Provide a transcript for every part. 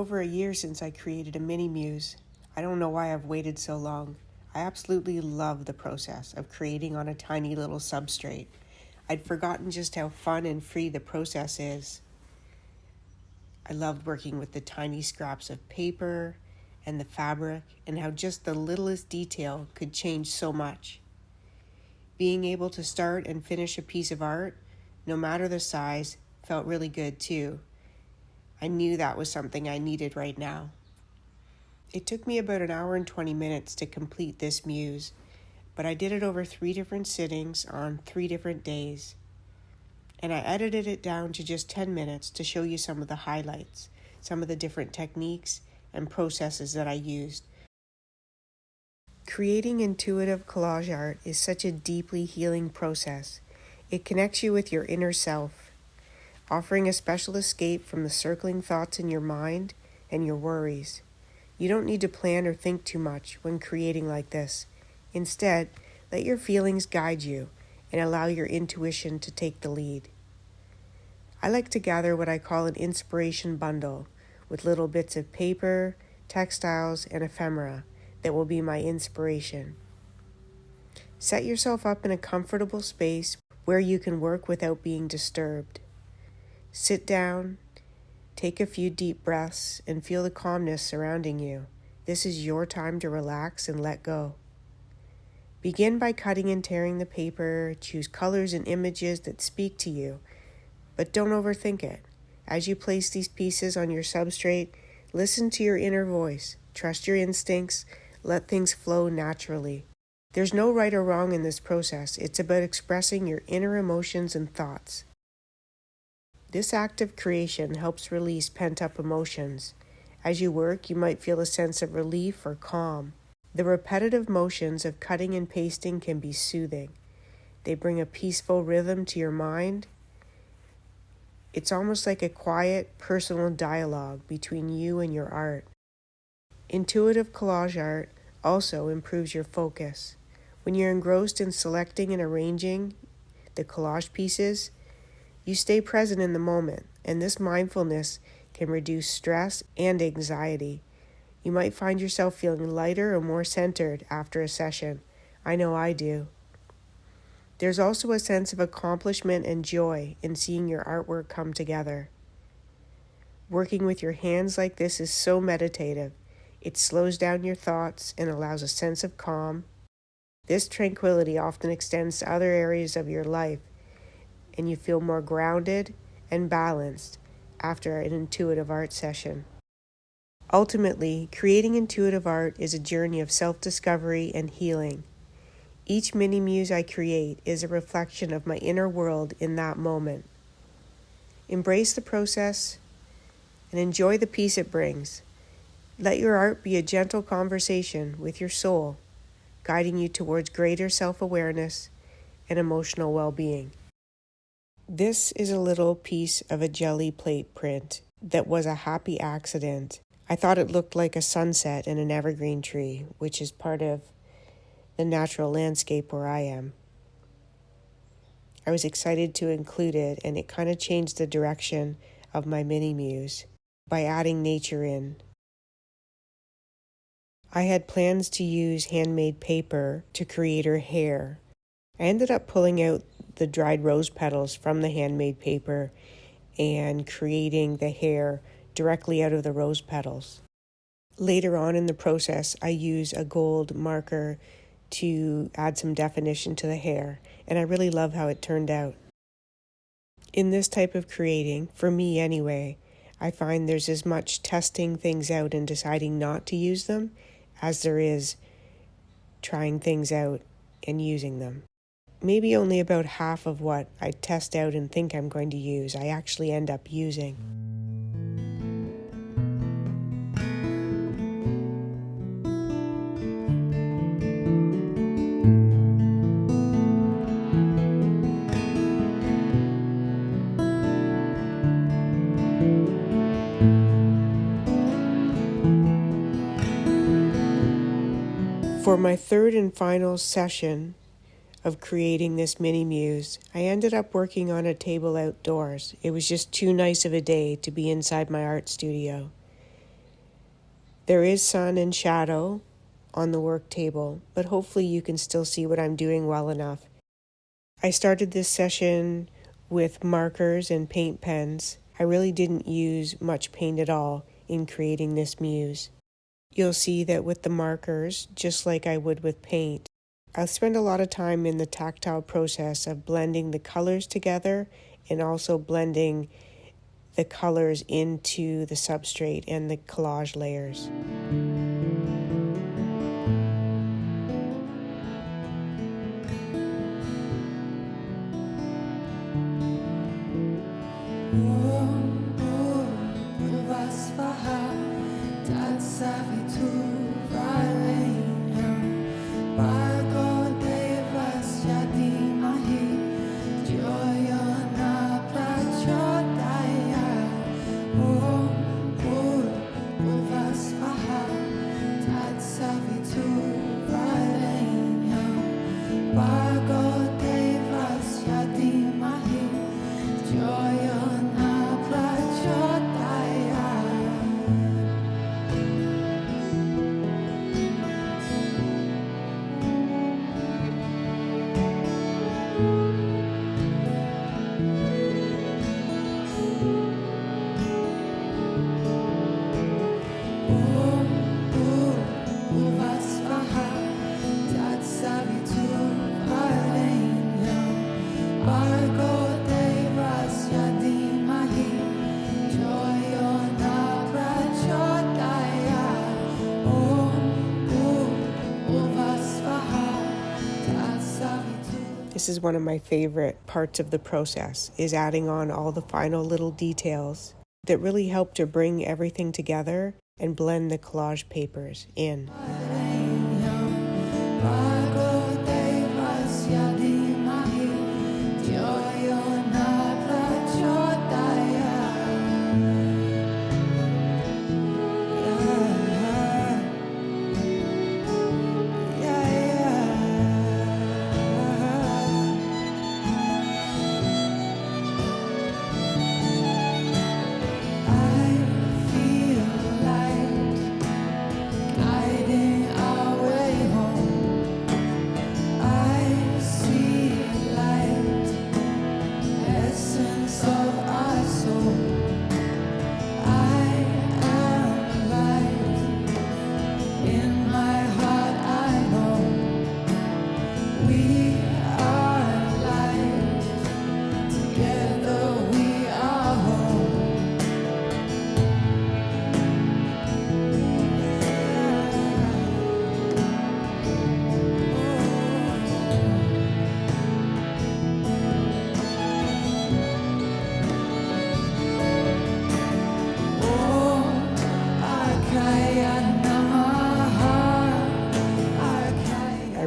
over a year since I created a mini muse. I don't know why I've waited so long. I absolutely love the process of creating on a tiny little substrate. I'd forgotten just how fun and free the process is. I loved working with the tiny scraps of paper and the fabric and how just the littlest detail could change so much. Being able to start and finish a piece of art, no matter the size, felt really good too. I knew that was something I needed right now. It took me about an hour and 20 minutes to complete this muse, but I did it over 3 different sittings on 3 different days. And I edited it down to just 10 minutes to show you some of the highlights, some of the different techniques and processes that I used. Creating intuitive collage art is such a deeply healing process. It connects you with your inner self, offering a special escape from the circling thoughts in your mind and your worries. You don't need to plan or think too much when creating like this. Instead, let your feelings guide you and allow your intuition to take the lead. I like to gather what I call an inspiration bundle with little bits of paper, textiles, and ephemera that will be my inspiration. Set yourself up in a comfortable space where you can work without being disturbed. Sit down, take a few deep breaths, and feel the calmness surrounding you. This is your time to relax and let go. Begin by cutting and tearing the paper. Choose colors and images that speak to you, but don't overthink it. As you place these pieces on your substrate, listen to your inner voice. Trust your instincts. Let things flow naturally. There's no right or wrong in this process. It's about expressing your inner emotions and thoughts. This act of creation helps release pent-up emotions. As you work, you might feel a sense of relief or calm. The repetitive motions of cutting and pasting can be soothing. They bring a peaceful rhythm to your mind. It's almost like a quiet, personal dialogue between you and your art. Intuitive collage art also improves your focus. When you're engrossed in selecting and arranging the collage pieces, you stay present in the moment, and this mindfulness can reduce stress and anxiety. You might find yourself feeling lighter or more centered after a session. I know I do. There's also a sense of accomplishment and joy in seeing your artwork come together. Working with your hands like this is so meditative. It slows down your thoughts and allows a sense of calm. This tranquility often extends to other areas of your life, and you feel more grounded and balanced after an intuitive art session. Ultimately, creating intuitive art is a journey of self-discovery and healing. Each mini muse I create is a reflection of my inner world in that moment. Embrace the process and enjoy the peace it brings. Let your art be a gentle conversation with your soul, guiding you towards greater self-awareness and emotional well-being. This is a little piece of a jelly plate print that was a happy accident. I thought it looked like a sunset and an evergreen tree, which is part of the natural landscape where I am. I was excited to include it, and it kind of changed the direction of my mini muse by adding nature in. I had plans to use handmade paper to create her hair. I ended up pulling out the dried rose petals from the handmade paper and creating the hair directly out of the rose petals. Later on in the process, I use a gold marker to add some definition to the hair, and I really love how it turned out. In this type of creating, for me anyway, I find there's as much testing things out and deciding not to use them as there is trying things out and using them. Maybe only about half of what I test out and think I'm going to use, I actually end up using. For my third and final session of creating this mini muse, I ended up working on a table outdoors. It was just too nice of a day to be inside my art studio. There is sun and shadow on the work table, but hopefully you can still see what I'm doing well enough. I started this session with markers and paint pens. I really didn't use much paint at all in creating this muse. You'll see that with the markers, just like I would with paint, I'll spend a lot of time in the tactile process of blending the colors together and also blending the colors into the substrate and the collage layers. This is one of my favorite parts of the process, is adding on all the final little details that really help to bring everything together and blend the collage papers in.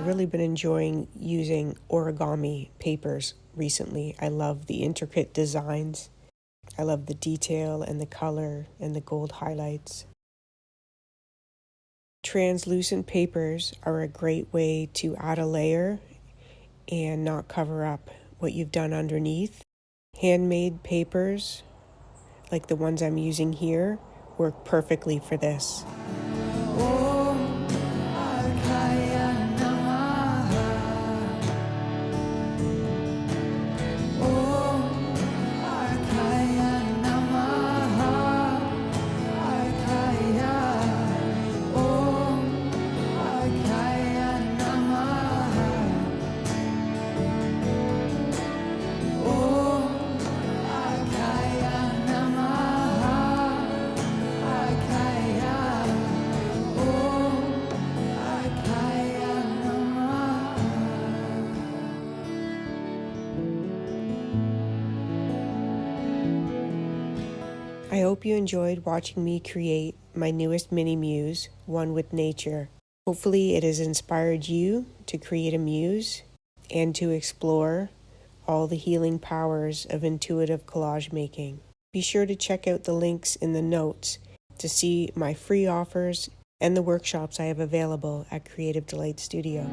Really been enjoying using origami papers recently. I love the intricate designs. I love the detail and the color and the gold highlights. Translucent papers are a great way to add a layer and not cover up what you've done underneath. Handmade papers, like the ones I'm using here, work perfectly for this. I hope you enjoyed watching me create my newest mini muse, one with nature. Hopefully it has inspired you to create a muse and to explore all the healing powers of intuitive collage making. Be sure to check out the links in the notes to see my free offers and the workshops I have available at Creative Delight Studio.